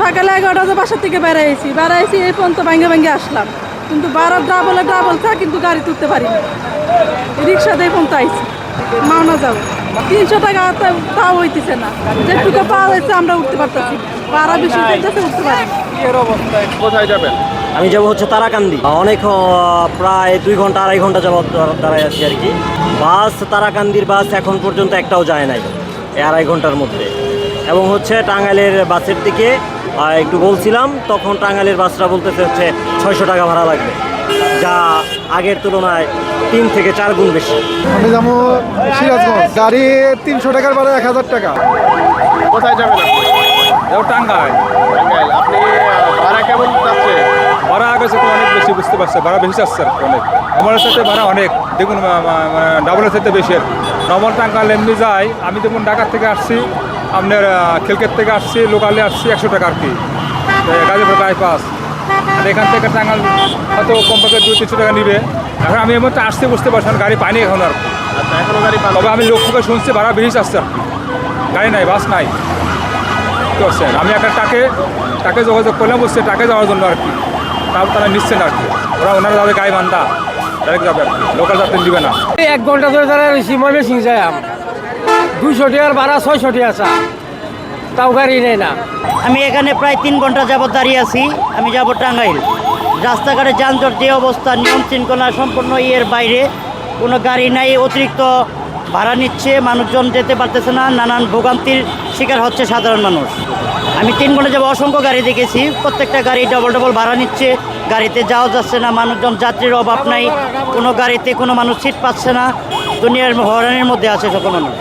সকালে 11টাতে বাসা থেকে বেড়াইছি এই পর্যন্ত ভাঙ্গে আসলাম, কিন্তু বারো ডাবল চা কিন্তু গাড়ি তুলতে পারিনি। রিক্সাতে এই পর্যন্ত আইছি, মাওনা যাও 300 টাকা তাও হইতেছে না, যেটুকু পাওয়া যাচ্ছে আমরা উঠতে পারতেছি, ভাড়া বেশি হইতেছে, উঠতে পারি। কোথায় যাবেন? আমি যাবো হচ্ছে তারাকান্দি। অনেক প্রায় 2 ঘন্টা 2.5 ঘন্টা যাবত দাঁড়ায় আছি আর কি। বাস তারাকান্দির বাস এখন পর্যন্ত একটাও যায় নাই এই 2.5 ঘন্টার মধ্যে। এবং হচ্ছে টাঙ্গাইলের বাসের দিকে একটু বলছিলাম, তখন টাঙ্গাইলের বাসটা বলতেছে হচ্ছে 600 টাকা ভাড়া লাগবে, যা আগের তুলনায় 3 থেকে 4 গুণ বেশি। আমি যাবো সিরাজগঞ্জ, গাড়ি 300 টাকার ভাড়া 1000 টাকা। কোথায় যাবেন আপনি? টাঙ্গাইল। টাঙ্গাইল। আপনি ভাড়া কেমন যাচ্ছে? ভাড়া আগে তো অনেক বেশি, বুঝতে পারছে, ভাড়া বেশি আসছে আর কি অনেক। আমার সাথে ভাড়া অনেক, দেখুন ডাবলের সাথে বেশি আর কি। নর্মাল টাঙ্গাইল এমনি যাই, আমি দেখুন ঢাকার থেকে আসছি, আপনার খিলকেট থেকে আসছি, লোকালে আসছি 100 টাকা আর কি, গাজীপুর বাইপাস। আর এখান থেকে টাঙ্গাইল হয়তো কমপক্ষে 200-300 টাকা নিবে। এখন আমি এর মধ্যে আসতে বুঝতে পারছি না, গাড়ি পাইনি এখন আর কি। আচ্ছা, এখনো গাড়ি পান? তবে আমি লোককে শুনছি ভাড়া বেশি আসছে আর কি, গাড়ি নাই, বাস নাই। বুঝতে পারছেন? আমি একটা টাকে যোগাযোগ করলাম, বসছে টাকে যাওয়ার জন্য আর কি, তারপর তারা নিচ্ছে না আর কি। ওনারা যাবে গায়ে বান্ধা, ডাইরেক্ট যাবে আর কি, লোকাল যাত্রী দিবে না। 1 ঘন্টা ধরে তারা ময়মে সিং যায়, 200 টাকার ভাড়া 600 টাকা চা, তাও গাড়ি নেই না। আমি এখানে প্রায় 3 ঘন্টা যাবত দাঁড়িয়ে আছি। আমি যাব টাঙ্গাইল। রাস্তাঘাটে যানজট যে অবস্থা, নিয়ম শৃঙ্খলা সম্পূর্ণ এর বাইরে, কোনো গাড়ি নাই, অতিরিক্ত ভাড়া নিচ্ছে, মানুষজন যেতে পারতেছে না, নানান ভোগান্তির শিকার হচ্ছে সাধারণ মানুষ। আমি 3 ঘন্টা যাব অসংখ্য গাড়ি দেখেছি, প্রত্যেকটা গাড়ি ডবল ভাড়া নিচ্ছে, গাড়িতে যাওয়া যাচ্ছে না, মানুষজন, যাত্রীর অভাব নাই, কোনো গাড়িতে কোনো মানুষ সিট পাচ্ছে না, দুনিয়ার হয়রানির মধ্যে আছে সকল মানুষ।